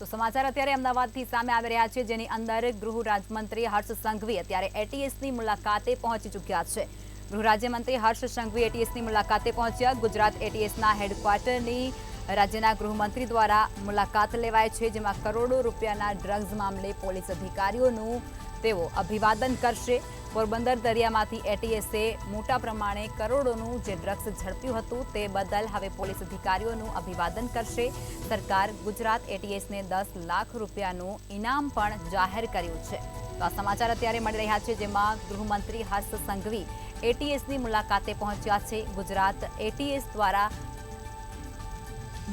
તો સમાચાર અત્યારે અમદાવાદથી સામે આવી રહ્યા છે, જેની અંદર ગૃહ રાજ્યમંત્રી હર્ષ સંઘવી અત્યારે એટીએસની મુલાકાતે પહોંચી ચૂક્યા છે। ગૃહ રાજ્યમંત્રી હર્ષ સંઘવી એટીએસની મુલાકાતે પહોંચ્યા। ગુજરાત એટીએસના હેડક્વાર્ટરની રાજ્યના ગૃહમંત્રી દ્વારા મુલાકાત લેવાય છે, જેમાં કરોડો રૂપિયાના ડ્રગ્સ મામલે પોલીસ અધિકારીઓનું તેઓ અભિવાદન કરશે। પોરબંદર દરિયામાંથી એટીએસે મોટા પ્રમાણે કરોડોનું જે ડ્રગ્સ ઝડપ્યું હતું તે બદલ હવે પોલીસ અધિકારીઓનું અભિવાદન કરશે। સરકાર ગુજરાત એટીએસને 10 લાખ રૂપિયાનું ઇનામ પણ જાહેર કર્યું છે। તો આ સમાચાર અત્યારે મળી રહ્યા છે, જેમાં ગૃહમંત્રી હર્ષ સંઘવી એટીએસની મુલાકાતે પહોંચ્યા છે। ગુજરાત એટીએસ દ્વારા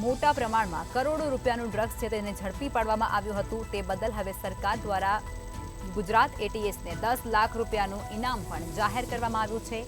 મોટા પ્રમાણમાં કરોડો રૂપિયાનું ડ્રગ્સ છે તેને ઝડપી પાડવામાં આવ્યું હતું, તે બદલ હવે સરકાર દ્વારા ગુજરાત એટીએસને 10 લાખ રૂપિયાનું ઇનામ પણ જાહેર કરવામાં આવ્યું છે।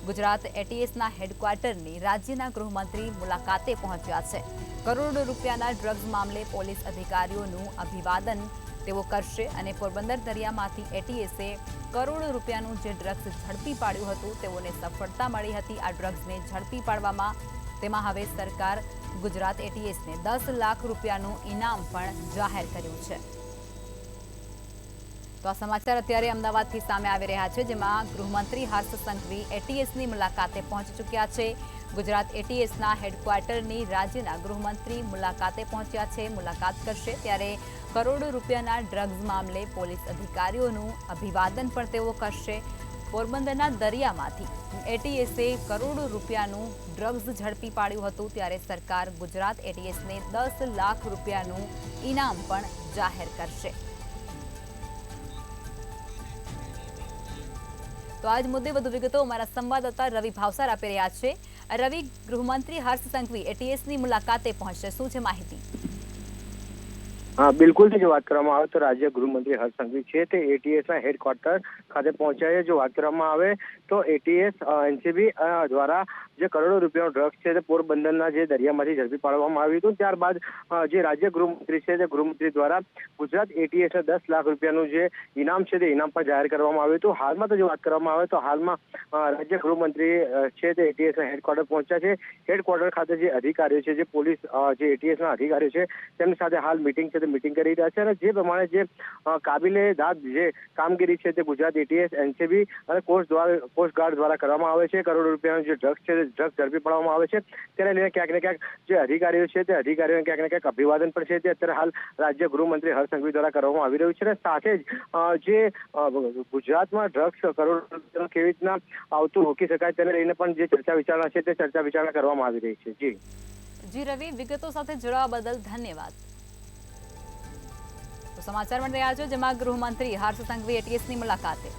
ગુજરાત એટીએસના હેડક્વાર્ટરની રાજ્યના ગૃહમંત્રી મુલાકાતે પહોંચ્યા છે। કરોડો રૂપિયાના ડ્રગ્સ મામલે પોલીસ અધિકારીઓનું અભિવાદન તેઓ કરશે અને પોરબંદર દરિયામાંથી એટીએસે કરોડો રૂપિયાનું જે ડ્રગ્સ ઝડપી પાડ્યું હતું તેઓને સફળતા મળી હતી। આ ડ્રગ્સને ઝડપી પાડવામાં તેમાં હવે સરકાર ગુજરાત એટીએસને 10 લાખ રૂપિયાનું ઇનામ પણ જાહેર કર્યું છે। તો આ સમાચાર અત્યારે અમદાવાદથી સામે આવી રહ્યા છે, જેમાં ગૃહમંત્રી હર્ષ સંઘવી એટીએસની મુલાકાતે પહોંચી ચૂક્યા છે। ગુજરાત એટીએસના હેડક્વાર્ટરની રાજ્યના ગૃહમંત્રી મુલાકાતે પહોંચ્યા છે, મુલાકાત કરશે ત્યારે કરોડો રૂપિયાના ડ્રગ્સ મામલે પોલીસ અધિકારીઓનું અભિવાદન પણ તેઓ કરશે। પોરબંદરના દરિયામાંથી એટીએસે કરોડો રૂપિયાનું ડ્રગ્સ ઝડપી પાડ્યું હતું, ત્યારે સરકાર ગુજરાત એટીએસને 10 લાખ રૂપિયાનું ઇનામ પણ જાહેર કરશે। તો આજ મુદ્દે વધુ વિગતો અમારા સંવાદદાતા રવિ ભાવસાર આપી રહ્યા છે। રવિ, ગૃહમંત્રી હર્ષ સંઘવી એટીએસની મુલાકાતે પહોંચશે, શું છે માહિતી? हाँ बिल्कुल जो बात કરવામાં આવે તો રાજ્ય ગૃહમંત્રી હર્ષ સંઘવી છે તે એટીએસના હેડક્વાર્ટર ખાતે પહોંચ્યા છે। જો વાત કરવામાં આવે તો એટીએસ એનસીબી દ્વારા જે કરોડો રૂપિયાનો ડ્રગ્સ છે તે પોરબંદરના જે દરિયામાંથી ઝડપી પાડવામાં આવ્યું હતું, ત્યારબાદ જે રાજ્ય ગૃહમંત્રી છે તે ગૃહમંત્રી દ્વારા ગુજરાત એટીએસને 10 લાખ રૂપિયાનું જે ઇનામ છે તે ઇનામ પણ જાહેર કરવામાં આવ્યું હતું। હાલમાં તો જો વાત કરવામાં આવે તો હાલમાં રાજ્ય ગૃહમંત્રી છે તે એટીએસના હેડક્વાર્ટર પહોંચ્યા છે। હેડક્વાર્ટર ખાતે જે અધિકારીઓ છે, જે પોલીસ જે એટીએસના અધિકારીઓ છે તેમની સાથે હાલ મીટિંગ છે મીટિંગ કરી રહ્યા છે અને જે પ્રમાણે જે કાબિલે દાદ જે કામગીરી છે તે ગુજરાત એટીએસ એનસીબી અને કોસ્ટગાર્ડ દ્વારા કરવામાં આવે છે। કરોડો રૂપિયાનું જે ડ્રગ્સ છે ડ્રગ્સ ઝડપી પાડવામાં આવે છે, તેને લઈને ક્યાંક ને ક્યાંક જે અધિકારીઓ છે તે અધિકારીઓને ક્યાંક ને ક્યાંક અભિવાદન પણ છે તે અત્યારે હાલ રાજ્ય ગૃહમંત્રી હર્ષ સંઘવી દ્વારા કરવામાં આવી રહ્યું છે। અને સાથે જ જે ગુજરાતમાં ડ્રગ્સ કરોડો રૂપિયાનું કેવી રીતના આવતું રોકી શકાય તેને લઈને પણ જે ચર્ચા વિચારણા છે તે ચર્ચા વિચારણા કરવામાં આવી રહી છે। જી રવિ, વિગતો સાથે જોડાવા બદલ ધન્યવાદ। તો સમાચાર મળી રહ્યા છે, જેમાં ગૃહમંત્રી હર્ષ સંઘવી એટીએસની મુલાકાતે